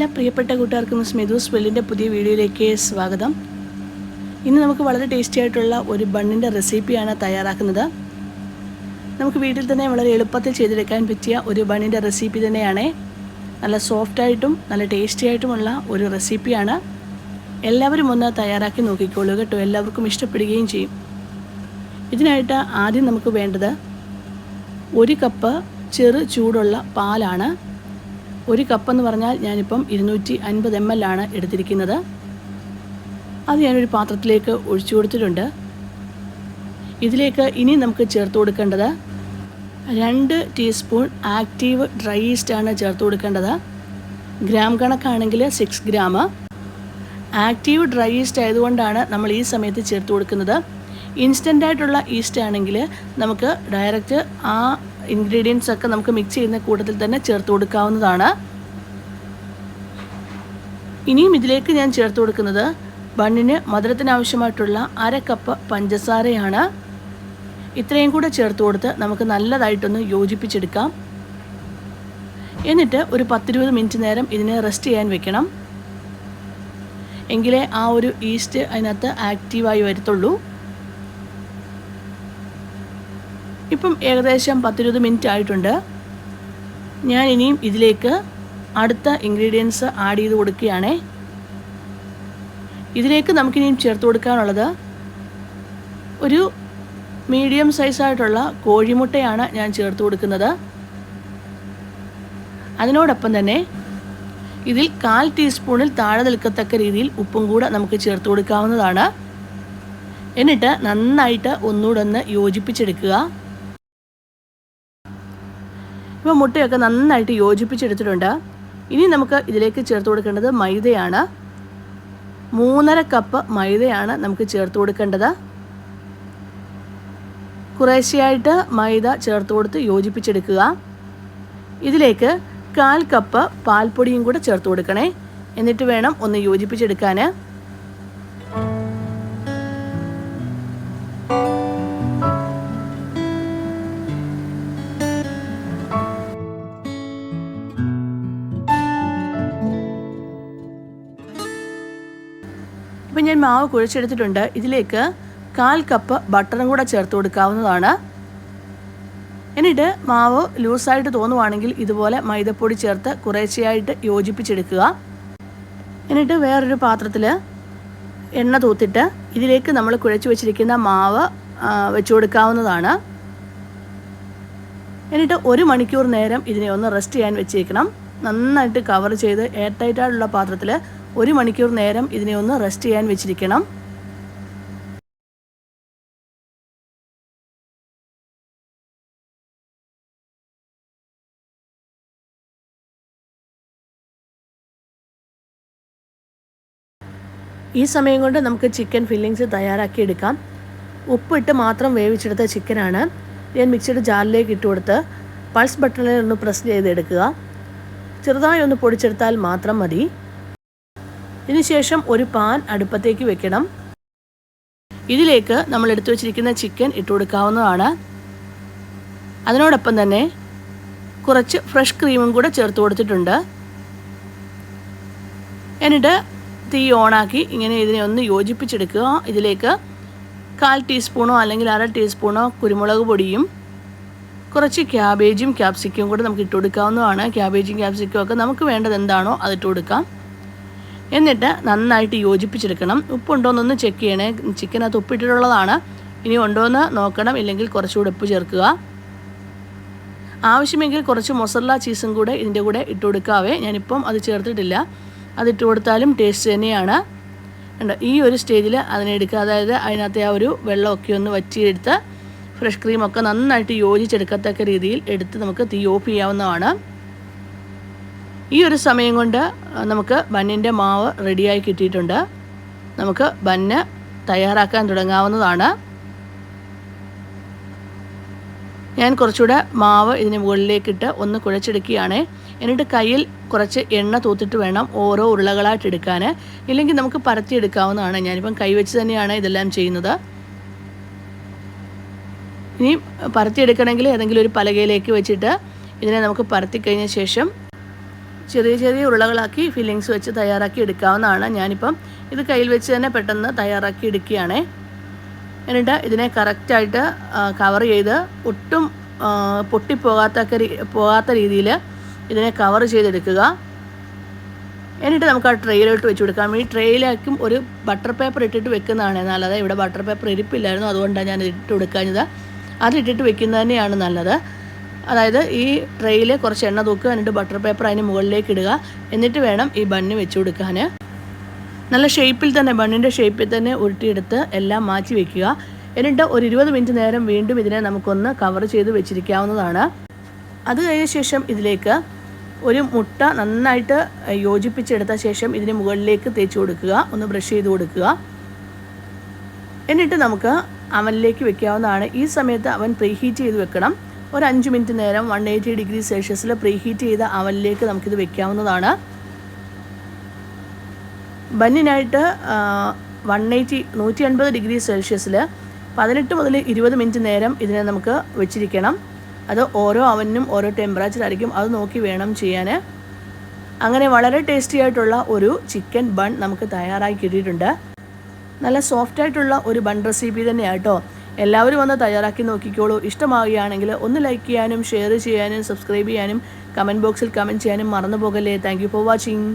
എല്ലാ പ്രിയപ്പെട്ട കൂട്ടുകാർക്കും സ്മിതൂസ് വെല്ലിൻ്റെ പുതിയ വീഡിയോയിലേക്ക് സ്വാഗതം. ഇന്ന് നമുക്ക് വളരെ ടേസ്റ്റി ആയിട്ടുള്ള ഒരു ബണ്ണിൻ്റെ റെസിപ്പിയാണ് തയ്യാറാക്കുന്നത്. നമുക്ക് വീട്ടിൽ തന്നെ വളരെ എളുപ്പത്തിൽ ചെയ്തെടുക്കാൻ പറ്റിയ ഒരു ബണ്ണിൻ്റെ റെസിപ്പി തന്നെയാണ്. നല്ല സോഫ്റ്റായിട്ടും നല്ല ടേസ്റ്റി ആയിട്ടുമുള്ള ഒരു റെസിപ്പിയാണ്. എല്ലാവരും ഒന്ന് തയ്യാറാക്കി നോക്കിക്കോളൂ കേട്ടോ, എല്ലാവർക്കും ഇഷ്ടപ്പെടുകയും ചെയ്യും. ഇതിനായിട്ട് ആദ്യം നമുക്ക് വേണ്ടത് 1 കപ്പ് ചെറു ചൂടുള്ള പാലാണ്. 1 കപ്പെന്ന് പറഞ്ഞാൽ ഞാനിപ്പം 250 ml ആണ് എടുത്തിരിക്കുന്നത്. അത് ഞാനൊരു പാത്രത്തിലേക്ക് ഒഴിച്ചു കൊടുത്തിട്ടുണ്ട്. ഇതിലേക്ക് ഇനി നമുക്ക് ചേർത്ത് കൊടുക്കേണ്ടത് 2 ടീസ്പൂൺ ആക്റ്റീവ് ഡ്രൈ ഈസ്റ്റാണ് ചേർത്ത് കൊടുക്കേണ്ടത്. ഗ്രാം കണക്കാണെങ്കിൽ 6 ഗ്രാം. ആക്റ്റീവ് ഡ്രൈ ഈസ്റ്റ് ആയതുകൊണ്ടാണ് നമ്മൾ ഈ സമയത്ത് ചേർത്ത് കൊടുക്കുന്നത്. ഇൻസ്റ്റൻ്റ് ആയിട്ടുള്ള ഈസ്റ്റ് ആണെങ്കിൽ നമുക്ക് ഡയറക്റ്റ് ആ ഇൻഗ്രീഡിയൻസ് ഒക്കെ നമുക്ക് മിക്സ് ചെയ്യുന്ന കൂട്ടത്തിൽ തന്നെ ചേർത്ത് കൊടുക്കാവുന്നതാണ്. ഇനിയും ഇതിലേക്ക് ഞാൻ ചേർത്ത് കൊടുക്കുന്നത് ബണ്ണിന് മധുരത്തിന് ആവശ്യമായിട്ടുള്ള 1/2 കപ്പ് പഞ്ചസാരയാണ്. ഇത്രയും കൂടെ ചേർത്ത് കൊടുത്ത് നമുക്ക് നല്ലതായിട്ടൊന്ന് യോജിപ്പിച്ചെടുക്കാം. എന്നിട്ട് ഒരു 10-20 മിനിറ്റ് നേരം ഇതിനെ റെസ്റ്റ് ചെയ്യാൻ വെക്കണം. എങ്കിലേ ആ ഒരു ഈസ്റ്റ് അതിനകത്ത് ആക്റ്റീവായി വരത്തുള്ളൂ. ഇപ്പം ഏകദേശം 10-20 മിനിറ്റ് ആയിട്ടുണ്ട്. ഞാൻ ഇനിയും ഇതിലേക്ക് അടുത്ത ഇൻഗ്രീഡിയൻസ് ആഡ് ചെയ്ത് കൊടുക്കുകയാണ്. ഇതിലേക്ക് നമുക്കിനിയും ചേർത്ത് കൊടുക്കാനുള്ളത് ഒരു മീഡിയം സൈസായിട്ടുള്ള കോഴിമുട്ടയാണ് ഞാൻ ചേർത്ത് കൊടുക്കുന്നത്. അതിനോടൊപ്പം തന്നെ ഇതിൽ 1/4 ടീസ്പൂണിൽ താഴെ നിൽക്കത്തക്ക രീതിയിൽ ഉപ്പും കൂടെ നമുക്ക് ചേർത്ത് കൊടുക്കാവുന്നതാണ്. എന്നിട്ട് നന്നായിട്ട് ഒന്നുകൂടെ ഒന്ന് യോജിപ്പിച്ചെടുക്കുക. ഇപ്പോൾ മുട്ടയൊക്കെ നന്നായിട്ട് യോജിപ്പിച്ചെടുത്തിട്ടുണ്ട്. ഇനി നമുക്ക് ഇതിലേക്ക് ചേർത്ത് കൊടുക്കേണ്ടത് മൈദയാണ്. 3.5 കപ്പ് മൈദയാണ് നമുക്ക് ചേർത്ത് കൊടുക്കേണ്ടത്. കുറേശ്ശെയായിട്ട് മൈദ ചേർത്ത് കൊടുത്ത് യോജിപ്പിച്ചെടുക്കുക. ഇതിലേക്ക് 1/4 കപ്പ് പാൽപ്പൊടിയും കൂടെ ചേർത്ത് കൊടുക്കണേ. എന്നിട്ട് വേണം ഒന്ന് യോജിപ്പിച്ചെടുക്കാൻ. ഇപ്പം ഞാൻ മാവ് കുഴച്ചെടുത്തിട്ടുണ്ട്. ഇതിലേക്ക് 1/4 കപ്പ് ബട്ടറും കൂടെ ചേർത്ത് കൊടുക്കാവുന്നതാണ്. എന്നിട്ട് മാവ് ലൂസായിട്ട് തോന്നുവാണെങ്കിൽ ഇതുപോലെ മൈദപ്പൊടി ചേർത്ത് കുറേശ്ശെയായിട്ട് യോജിപ്പിച്ചെടുക്കുക. എന്നിട്ട് വേറൊരു പാത്രത്തിൽ എണ്ണ തൂത്തിട്ട് ഇതിലേക്ക് നമ്മൾ കുഴച്ച് വെച്ചിരിക്കുന്ന മാവ് വെച്ച് കൊടുക്കാവുന്നതാണ്. എന്നിട്ട് 1 മണിക്കൂർ നേരം ഇതിനെ ഒന്ന് റെസ്റ്റ് ചെയ്യാൻ വെച്ചേക്കണം. നന്നായിട്ട് കവർ ചെയ്ത് എയർ ടൈറ്റായിട്ടുള്ള പാത്രത്തിൽ 1 മണിക്കൂർ നേരം ഇതിനെ ഒന്ന് റെസ്റ്റ് ചെയ്യാൻ വെച്ചിരിക്കണം. ഈ സമയം കൊണ്ട് നമുക്ക് ചിക്കൻ ഫില്ലിങ്സ് തയ്യാറാക്കി എടുക്കാം. ഉപ്പിട്ട് മാത്രം വേവിച്ചെടുത്ത ചിക്കനാണ്. ഞാൻ മിക്സിയുടെ ജാറിലേക്ക് ഇട്ട് കൊടുത്ത് പൾസ് ബട്ടണിൽ ഒന്ന് പ്രസ് ചെയ്തെടുക്കുക. ചെറുതായി ഒന്ന് പൊടിച്ചെടുത്താൽ മാത്രം മതി. ഇതിനുശേഷം ഒരു പാൻ അടുപ്പത്തേക്ക് വെക്കണം. ഇതിലേക്ക് നമ്മൾ എടുത്തു വച്ചിരിക്കുന്ന ചിക്കൻ ഇട്ട് കൊടുക്കാവുന്നതാണ്. അതിനോടൊപ്പം തന്നെ കുറച്ച് ഫ്രഷ് ക്രീമും കൂടെ ചേർത്ത് കൊടുത്തിട്ടുണ്ട്. എന്നിട്ട് തീ ഓണാക്കി ഇങ്ങനെ ഇതിനെ ഒന്ന് യോജിപ്പിച്ചെടുക്കുക. ഇതിലേക്ക് 1/4 ടീസ്പൂണോ അല്ലെങ്കിൽ 1/2 ടീസ്പൂണോ കുരുമുളക് പൊടിയും കുറച്ച് ക്യാബേജും ക്യാപ്സിക്കും കൂടെ നമുക്ക് ഇട്ട് കൊടുക്കാവുന്നതാണ്. ക്യാബേജും ക്യാപ്സിക്കും ഒക്കെ നമുക്ക് വേണ്ടത് എന്താണോ അതിട്ട് കൊടുക്കാം. എന്നിട്ട് നന്നായിട്ട് യോജിപ്പിച്ചെടുക്കണം. ഉപ്പുണ്ടോയെന്നൊന്ന് ചെക്ക് ചെയ്യണേ. ചിക്കനകത്ത് ഉപ്പിട്ടിട്ടുള്ളതാണ്. ഇനി ഉണ്ടോയെന്ന് നോക്കണം. ഇല്ലെങ്കിൽ കുറച്ചുകൂടെ ഉപ്പ് ചേർക്കുക. ആവശ്യമെങ്കിൽ കുറച്ച് മൊസറല്ല ചീസും കൂടെ ഇതിൻ്റെ കൂടെ ഇട്ട് കൊടുക്കാവേ. ഞാനിപ്പം അത് ചേർത്തിട്ടില്ല. അതിട്ട് കൊടുത്താലും ടേസ്റ്റ് തന്നെയാണ്. ഈ ഒരു സ്റ്റേജിൽ അതിനെടുക്കുക. അതായത് അതിനകത്തെ ആ ഒരു വെള്ളമൊക്കെ ഒന്ന് വറ്റിയെടുത്ത് ഫ്രഷ് ക്രീമൊക്കെ നന്നായിട്ട് യോജിച്ചെടുക്കത്തക്ക രീതിയിൽ എടുത്ത് നമുക്ക് തീ ഓഫ് ചെയ്യാവുന്നതാണ്. ഈ ഒരു സമയം കൊണ്ട് നമുക്ക് ബണ്ണിൻ്റെ മാവ് റെഡിയായി കിട്ടിയിട്ടുണ്ട്. നമുക്ക് ബണ്ണ് തയ്യാറാക്കാൻ തുടങ്ങാവുന്നതാണ്. ഞാൻ കുറച്ചുകൂടെ മാവ് ഇതിന് മുകളിലേക്കിട്ട് ഒന്ന് കുഴച്ചെടുക്കുകയാണ്. എന്നിട്ട് കയ്യിൽ കുറച്ച് എണ്ണ തൂത്തിട്ട് വേണം ഓരോ ഉരുളകളായിട്ട് എടുക്കാൻ. ഇല്ലെങ്കിൽ നമുക്ക് പരത്തിയെടുക്കാവുന്നതാണ്. ഞാനിപ്പം കൈവച്ച് തന്നെയാണ് ഇതെല്ലാം ചെയ്യുന്നത്. ഇനി പരത്തിയെടുക്കണമെങ്കിൽ ഏതെങ്കിലും ഒരു പലകയിലേക്ക് വെച്ചിട്ട് ഇതിനെ നമുക്ക് പരത്തി കഴിഞ്ഞ ശേഷം ചെറിയ ചെറിയ ഉരുളകളാക്കി ഫില്ലിങ്സ് വെച്ച് തയ്യാറാക്കി എടുക്കാവുന്നതാണ്. ഞാനിപ്പം ഇത് കയ്യിൽ വെച്ച് തന്നെ പെട്ടെന്ന് തയ്യാറാക്കി എടുക്കുകയാണ്. എന്നിട്ട് ഇതിനെ കറക്റ്റായിട്ട് കവർ ചെയ്ത് ഒട്ടും പോകാത്ത രീതിയിൽ ഇതിനെ കവർ ചെയ്തെടുക്കുക. എന്നിട്ട് നമുക്ക് ആ ട്രെയിലോട്ട് വെച്ച് കൊടുക്കാം. ഈ ട്രെയിലേക്കും ഒരു ബട്ടർ പേപ്പർ ഇട്ടിട്ട് വെക്കുന്നതാണ് നല്ലത്. ഇവിടെ ബട്ടർ പേപ്പർ ഇരിപ്പില്ലായിരുന്നു, അതുകൊണ്ടാണ് ഞാൻ ഇട്ട് കൊടുക്കാഞ്ഞത്. അതിട്ടിട്ട് വെക്കുന്നത് തന്നെയാണ് നല്ലത്. അതായത് ഈ ട്രെയിൽ കുറച്ച് എണ്ണ തൂക്കുക, എന്നിട്ട് ബട്ടർ പേപ്പർ അതിന് മുകളിലേക്ക് ഇടുക. എന്നിട്ട് വേണം ഈ ബണ്ണ് വെച്ച് കൊടുക്കാൻ. നല്ല ഷേപ്പിൽ തന്നെ, ബണ്ണിൻ്റെ ഷേപ്പിൽ തന്നെ ഉരുട്ടിയെടുത്ത് എല്ലാം മാറ്റി വയ്ക്കുക. എന്നിട്ട് ഒരു 20 മിനിറ്റ് നേരം വീണ്ടും ഇതിനെ നമുക്കൊന്ന് കവർ ചെയ്ത് വെച്ചിരിക്കാവുന്നതാണ്. അത് കഴിഞ്ഞ ശേഷം ഇതിലേക്ക് ഒരു മുട്ട നന്നായിട്ട് യോജിപ്പിച്ചെടുത്ത ശേഷം ഇതിന് മുകളിലേക്ക് തേച്ച് കൊടുക്കുക, ഒന്ന് ബ്രഷ് ചെയ്ത് കൊടുക്കുക. എന്നിട്ട് നമുക്ക് അവനിലേക്ക് വെക്കാവുന്നതാണ്. ഈ സമയത്ത് അവൻ പ്രീഹീറ്റ് ചെയ്ത് വെക്കണം. ഒരു 5 മിനിറ്റ് നേരം 180 ഡിഗ്രി സെൽഷ്യസിൽ പ്രീഹീറ്റ് ചെയ്ത അവനിലേക്ക് നമുക്കിത് വെക്കാവുന്നതാണ്. ബന്നിനായിട്ട് 180 ഡിഗ്രി സെൽഷ്യസിൽ 18 മുതൽ 20 മിനിറ്റ് നേരം ഇതിനെ നമുക്ക് വെച്ചിരിക്കണം. അത് ഓരോ അവനും ഓരോ ടെമ്പറേച്ചർ ആയിരിക്കും, അത് നോക്കി വേണം ചെയ്യാൻ. അങ്ങനെ വളരെ ടേസ്റ്റി ആയിട്ടുള്ള ഒരു ചിക്കൻ ബൺ നമുക്ക് തയ്യാറാക്കി കിട്ടിയിട്ടുണ്ട്. നല്ല സോഫ്റ്റായിട്ടുള്ള ഒരു ബൺ റെസിപ്പി തന്നെയാണ് കേട്ടോ. എല്ലാവരും ഒന്ന് തയ്യാറാക്കി നോക്കിക്കോളൂ. ഇഷ്ടമാവുകയാണെങ്കിൽ ഒന്ന് ലൈക്ക് ചെയ്യാനും ഷെയർ ചെയ്യാനും സബ്സ്ക്രൈബ് ചെയ്യാനും കമൻറ്റ് ബോക്സിൽ കമൻറ്റ് ചെയ്യാനും മറന്നു പോകല്ലേ. Thank you for watching.